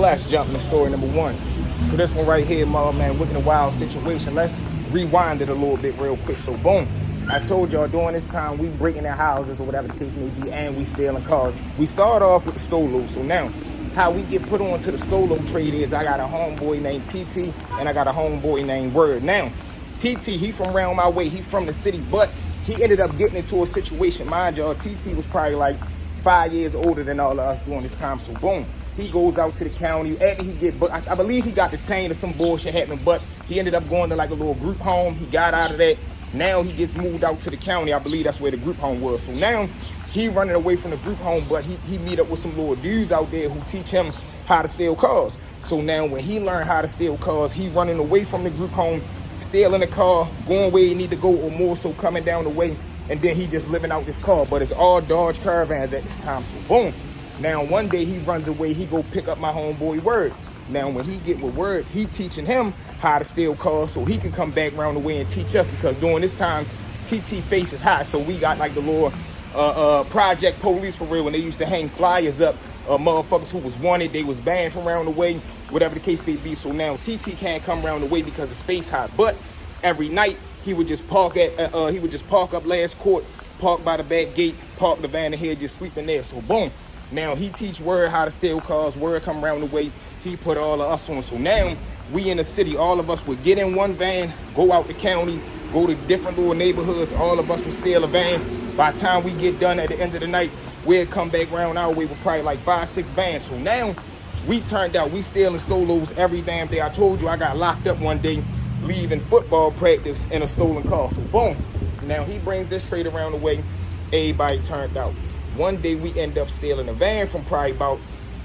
let's jump into story number one. So this one right here, my man, Wicked and Wild situation. Let's rewind it a little bit real quick. So boom, I told y'all during this time we breaking their houses or whatever the case may be, and we stealing cars. We start off with the stolo. So now, how we get put on to the stolo trade is I got a homeboy named TT and I got a homeboy named Word. Now, TT, he from around my way. He from the city, but he ended up getting into a situation. Mind y'all, TT was probably like 5 years older than all of us during this time. So boom, he goes out to the county. After he get, but I believe he got detained or some bullshit happened, but he ended up going to like a little group home. He got out of that. Now he gets moved out to the county. I believe that's where the group home was. So now he running away from the group home, but he meet up with some little dudes out there who teach him how to steal cars. So now when he learned how to steal cars, he running away from the group home, stealing the car, going where he need to go, or more so coming down the way. And then he just living out this car, but it's all Dodge Caravans at this time. So boom. Now one day he runs away, he go pick up my homeboy Word. Now when he get with Word, he teaching him how to steal cars so he can come back around the way and teach us, because during this time, TT face is high. So we got like the little project police for real, when they used to hang flyers up, motherfuckers who was wanted, they was banned from around the way, whatever the case may be. So now TT can't come around the way because his face high. But every night, he would just park up last court, park by the back gate, park the van in here, just sleeping there. So boom, now he teach Word how to steal cars. Word come around the way, he put all of us on. So now we in the city, all of us would get in one van, go out the county, go to different little neighborhoods. All of us would steal a van. By the time we get done at the end of the night, we'd come back around our way with probably like 5-6 vans. So now we turned out, we stealing stolos every damn day. I told you I got locked up one day leaving football practice in a stolen car. So boom, now he brings this trade around the way. Everybody turned out. One day we end up stealing a van from probably about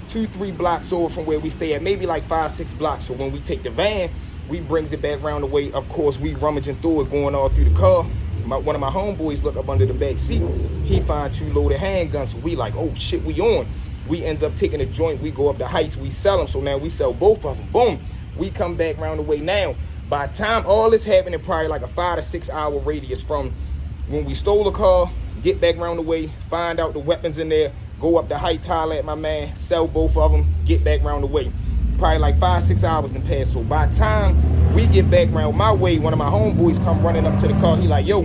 2-3 blocks over from where we stay at, maybe like 5-6 blocks. So when we take the van, we brings it back around the way. Of course, we rummaging through it, going all through the car. One of my homeboys look up under the back seat. He find 2 loaded handguns. So we like, oh shit, we on. We ends up taking a joint. We go up the heights. We sell them. So now we sell both of them. Boom. We come back around the way. Now, by the time all this happened, in probably like a 5 to 6 hour radius from when we stole the car, get back around the way, find out the weapons in there, go up the heights, holler at my man, sell both of them, get back around the way. Probably like 5-6 hours then pass. So by the time we get back around my way, one of my homeboys come running up to the car. He like, yo,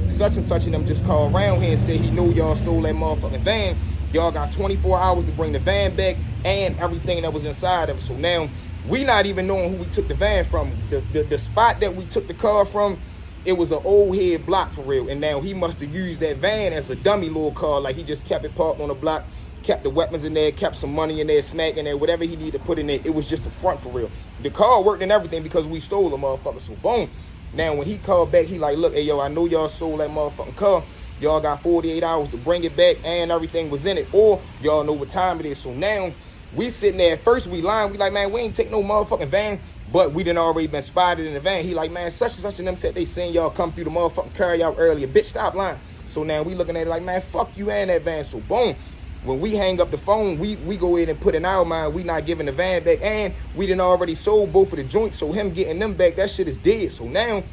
such and such of them just called around here and said he know y'all stole that motherfucking van. Y'all got 24 hours to bring the van back and everything that was inside of it. So now we not even knowing who we took the van from. The spot that we took the car from, it was an old head block for real. And now he must have used that van as a dummy little car. Like he just kept it parked on the block, kept the weapons in there, kept some money in there, smack in there, whatever he needed to put in there. It was just a front for real. The car worked and everything because we stole the motherfucker. So boom. Now when he called back, he like, look, hey yo, I know y'all stole that motherfucking car. Y'all got 48 hours to bring it back and everything was in it. Or y'all know what time it is. So now we sitting there. At first we lying. We like, man, we ain't take no motherfucking van. But we done already been spotted in the van. He like, man, such and such and them said they seen y'all come through the motherfucking carry out earlier. Bitch, stop lying. So now we looking at it like, man, fuck you and that van. So boom, when we hang up the phone, we go ahead and put in our mind, we not giving the van back. And we done already sold both of the joints. So him getting them back, that shit is dead. So now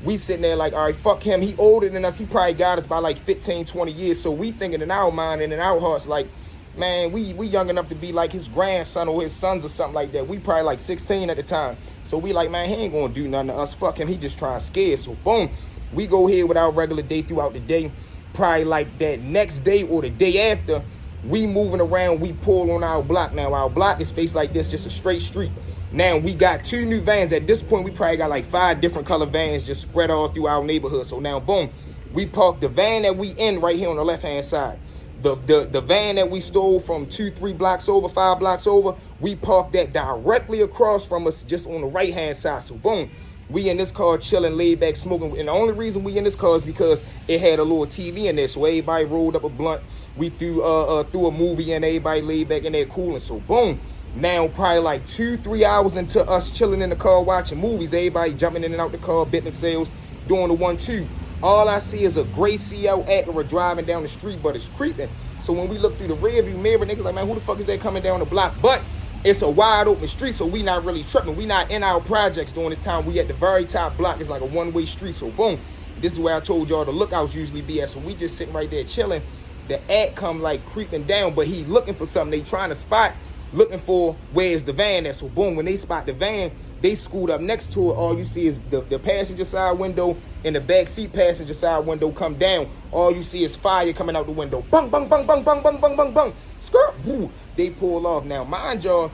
we sitting there like, all right, fuck him. He older than us. He probably got us by like 15, 20 years. So we thinking in our mind and in our hearts like, man, we young enough to be like his grandson or his sons or something like that. We probably like 16 at the time. So we like, man, he ain't gonna do nothing to us. Fuck him. He just trying to scare. So boom, we go ahead with our regular day throughout the day. Probably like that next day or the day after, we moving around, we pull on our block. Now our block is faced like this, just a straight street. Now we got 2 new vans. At this point, we probably got like 5 different color vans just spread all through our neighborhood. So now boom, we parked the van that we in right here on the left-hand side. The van that we stole from 2-3 blocks over, 5 blocks over, we parked that directly across from us just on the right-hand side. So boom, we in this car chilling, laid back, smoking. And the only reason we in this car is because it had a little TV in there. So everybody rolled up a blunt. We threw a movie and everybody laid back in there cooling. So boom, now probably like 2-3 hours into us chilling in the car watching movies, everybody jumping in and out the car, bipping sales, doing the 1-2. All I see is a gray CL Acura driving down the street, but it's creeping. So when we look through the rearview mirror, niggas like, man, who the fuck is that coming down the block? But it's a wide open street, so we not really tripping. We not in our projects during this time. We at the very top block. It's like a one-way street. So boom, this is where I told y'all the lookouts usually be at. So we just sitting right there chilling. The act come like creeping down, but he looking for something. They trying to spot looking for where's the van at. So boom, when they spot the van, they scoot up next to it. All you see is the passenger side window and the back seat passenger side window come down. All you see is fire coming out the window. Bang, bang, bang, bang, bang, bang, bang, bang, bang. Skirt. Woo. They pull off. Now, mind y'all,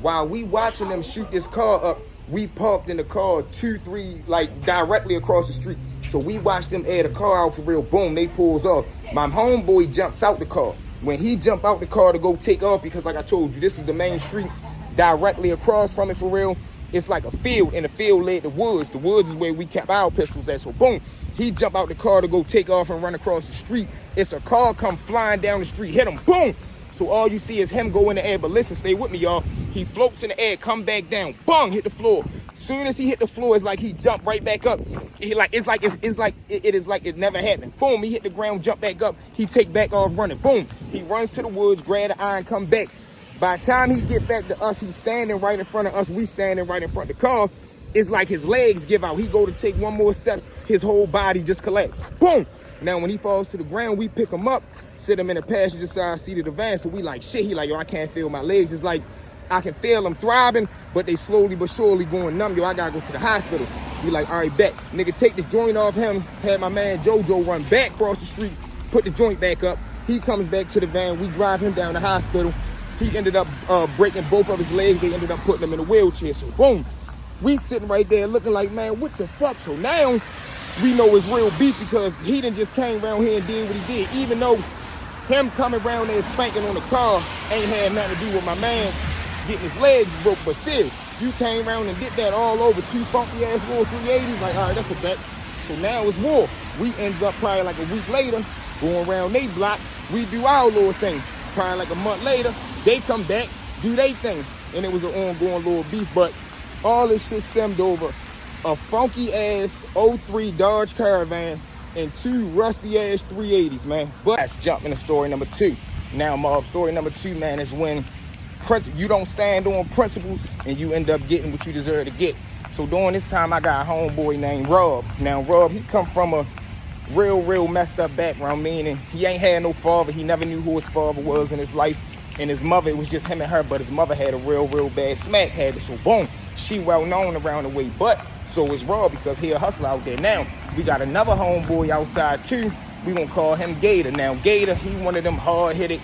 while we watching them shoot this car up, we parked in the car 2-3, like directly across the street. So we watched them air the car out for real. Boom, they pulls off. My homeboy jumps out the car. When he jumped out the car to go take off, because like I told you, this is the main street directly across from it for real. It's like a field, and the field led to woods. The woods is where we kept our pistols at. So boom, he jumped out the car to go take off and run across the street. It's a car come flying down the street, hit him, boom. So all you see is him go in the air, but listen, stay with me, y'all. He floats in the air, come back down, bang, hit the floor. Soon as he hit the floor, it's like he jumped right back up. It is like it never happened. Boom, he hit the ground, jump back up. He take back off running. Boom, he runs to the woods, grab the iron, come back. By the time he get back to us, he's standing right in front of us. We standing right in front of the car. It's like his legs give out. He go to take one more steps, his whole body just collapses. Boom. Now, when he falls to the ground, we pick him up, sit him in the passenger side seat of the van. So we like, shit, he like, yo, I can't feel my legs. It's like, I can feel them throbbing, but they slowly but surely going numb. Yo, I gotta go to the hospital. We like, all right, bet. Nigga, take the joint off him. Had my man JoJo run back across the street, put the joint back up. He comes back to the van. We drive him down to the hospital. He ended up breaking both of his legs. They ended up putting him in a wheelchair. So boom, we sitting right there looking like, man, what the fuck? So now we know it's real beef because he done just came around here and did what he did. Even though him coming around there spanking on the car ain't had nothing to do with my man getting his legs broke, but still, you came around and did that all over 2 funky ass little 380s. Like, all right, that's a bet. So now it's war. We ends up probably like a week later going around they block. We do our little thing. Probably like a month later, they come back, do their thing. And it was an ongoing little beef, but all this shit stemmed over a funky ass 03 Dodge Caravan and 2 rusty ass 380s, man. But let's jump into story number 2. Now, mob, story number 2, man, is when you don't stand on principles and you end up getting what you deserve to get. So during this time, I got a homeboy named Rob. Now, Rob, he come from a real messed up background, meaning he ain't had no father. He never knew who his father was in his life. And his mother, it was just him and her, but his mother had a real bad smack habit. So boom, she well known around the way. But so is Rob because he a hustler out there. Now, we got another homeboy outside too. We gonna call him Gator. Now, Gator, he one of them hard-headed,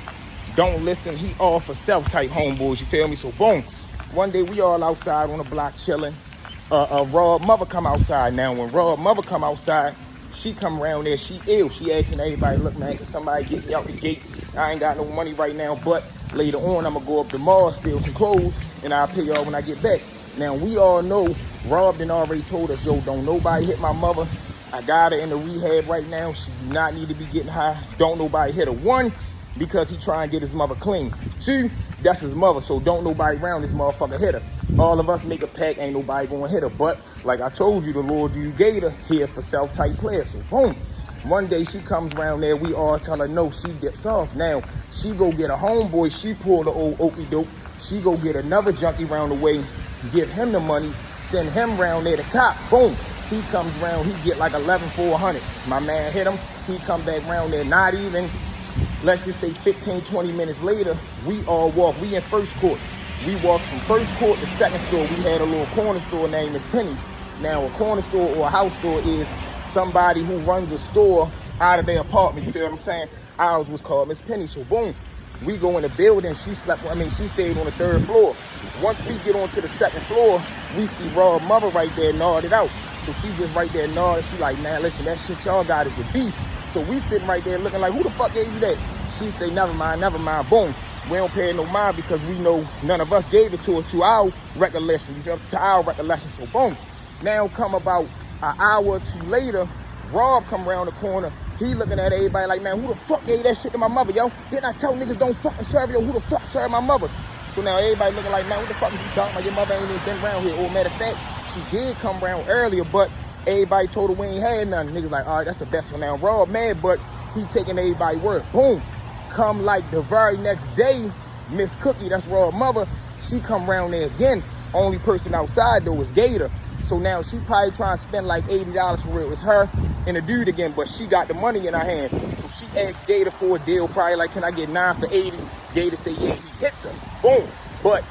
don't listen, he all for self type homeboys, you feel me? So boom, one day we all outside on the block chilling. Rob mother come outside. Now, when Rob mother come outside, she come around there, she ill. She asking everybody, look, man, can somebody get me out the gate? I ain't got no money right now, but later on, I'm gonna go up the mall, steal some clothes, and I'll pay y'all when I get back. Now, we all know, Rob done already told us, yo, don't nobody hit my mother. I got her in the rehab right now. She do not need to be getting high. Don't nobody hit her. 1, because he try and get his mother clean. 2, that's his mother, so don't nobody around this motherfucker hit her. All of us make a pact, ain't nobody gonna hit her. But like I told you, the Lord you Gator here for self-type players. So boom, one day she comes around there, we all tell her no, she dips off. Now, she go get a homeboy, she pull the old okey doke, she go get another junkie around the way, give him the money, send him around there to cop. Boom, he comes around, he get like 11 for 100. My man hit him, he come back around there, not even, let's just say 15, 20 minutes later, we all walk, we in first court. We walked from first court to second store. We had a little corner store named Miss Penny's. Now, a corner store or a house store is somebody who runs a store out of their apartment. You feel what I'm saying? Ours was called Miss Penny. So boom, we go in the building. She stayed on the 3rd floor. Once we get onto the 2nd floor, we see Rob's mother right there nodded out. So she just right there nodded. She like, man, listen, that shit y'all got is a beast. So we sitting right there looking like, who the fuck gave you that? She say, never mind. Boom. We don't pay no mind because we know none of us gave it to her to our recollection. You feel, to our recollection. So boom. Now come about an hour or 2 later, Rob come around the corner. He looking at everybody like, man, who the fuck gave that shit to my mother, yo? Didn't I tell niggas don't fucking serve, yo? Who the fuck served my mother? So now everybody looking like, man, what the fuck is you talking about? Your mother ain't even been around here. Or matter of fact, she did come around earlier, but everybody told her we ain't had nothing. Niggas like, all right, that's the best one. Now Rob mad, but he taking everybody's word. Boom. Come like the very next day, Miss Cookie, that's Rob's mother, she come around there again. Only person outside though is Gator. So now she probably trying to spend like $80 for real. It's her and the dude again, but she got the money in her hand. So she asked Gator for a deal, probably like, can I get 9 for 80? Gator say, yeah, he hits her. Boom. But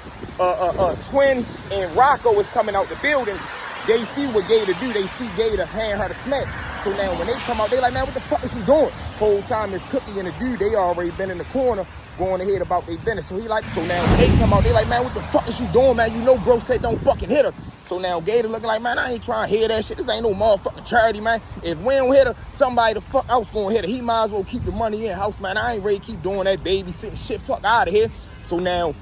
Twin and Rocco is coming out the building. They see what Gator do. They see Gator hand her the smack. So now when they come out, they like, man, what the fuck is she doing? Whole time is Cookie and the dude, they already been in the corner going ahead about their business. So he like, so now when they come out, they like, man, what the fuck is you doing, man? You know bro said don't fucking hit her. So now Gator looking like, man, I ain't trying to hear that shit. This ain't no motherfucking charity, man. If we don't hit her, somebody the fuck else gonna hit her. He might as well keep the money in house, man. I ain't ready to keep doing that babysitting shit. Fuck out of here. So now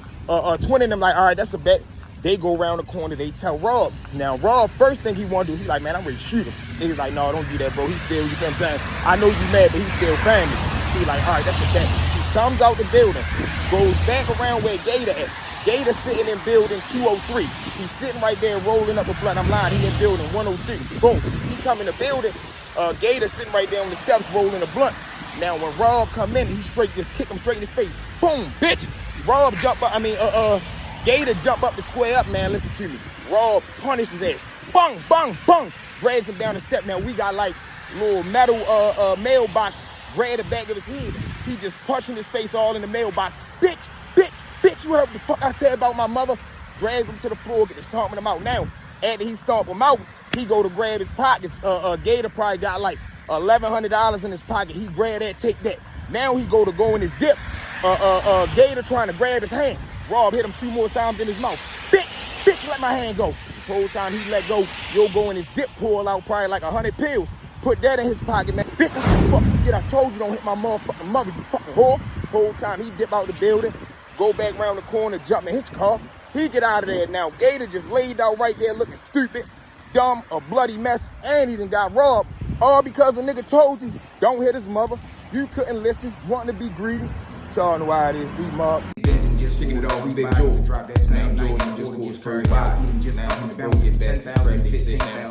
Twin and them like, all right, that's a bet. They go around the corner, they tell Rob. Now, Rob, first thing he want to do is he like, man, I'm ready to shoot him. He's like, no, don't do that, bro. He's still, you feel what I'm saying? I know you mad, but he's still family. He like, all right, that's a bet. He comes out the building, goes back around where Gator at. Gator sitting in building 203. He's sitting right there rolling up a blunt. I'm lying, he in building 102. Boom. He come in the building, Gator sitting right there on the steps rolling a blunt. Now, when Rob come in, he straight just kick him straight in his face. Boom, bitch. Rob jump up, Gator jump up the square up, man. Listen to me. Rob punished his ass. Bung, bung, bung. Drags him down the step. Now we got like little metal mailbox right at the back of his head. He just punching his face all in the mailbox. Bitch, bitch, bitch. You heard what the fuck I said about my mother? Drags him to the floor, get to stomping him out. Now, after he stomp him out, he go to grab his pockets. Gator probably got like $1,100 in his pocket. He grab that, take that. Now he go in his dip. Gator trying to grab his hand. Rob hit him 2 more times in his mouth. Bitch, bitch, let my hand go. The whole time he let go, you'll go in his dip, pull out probably like 100 pills. Put that in his pocket, man. Bitch, that's what the fuck you get. I told you don't hit my motherfucking mother, you fucking whore. Whole time he dip out the building, go back around the corner, jump in his car. He get out of there now. Gator just laid out right there looking stupid, dumb, a bloody mess, and he done got robbed. All because a nigga told you, don't hit his mother. You couldn't listen, wanting to be greedy. Y'all know how it is, beat mob. Just sticking it all, we been Joe. Drop that same Joe, you just go scurry by. Even just now, you get 10,000, 15,000.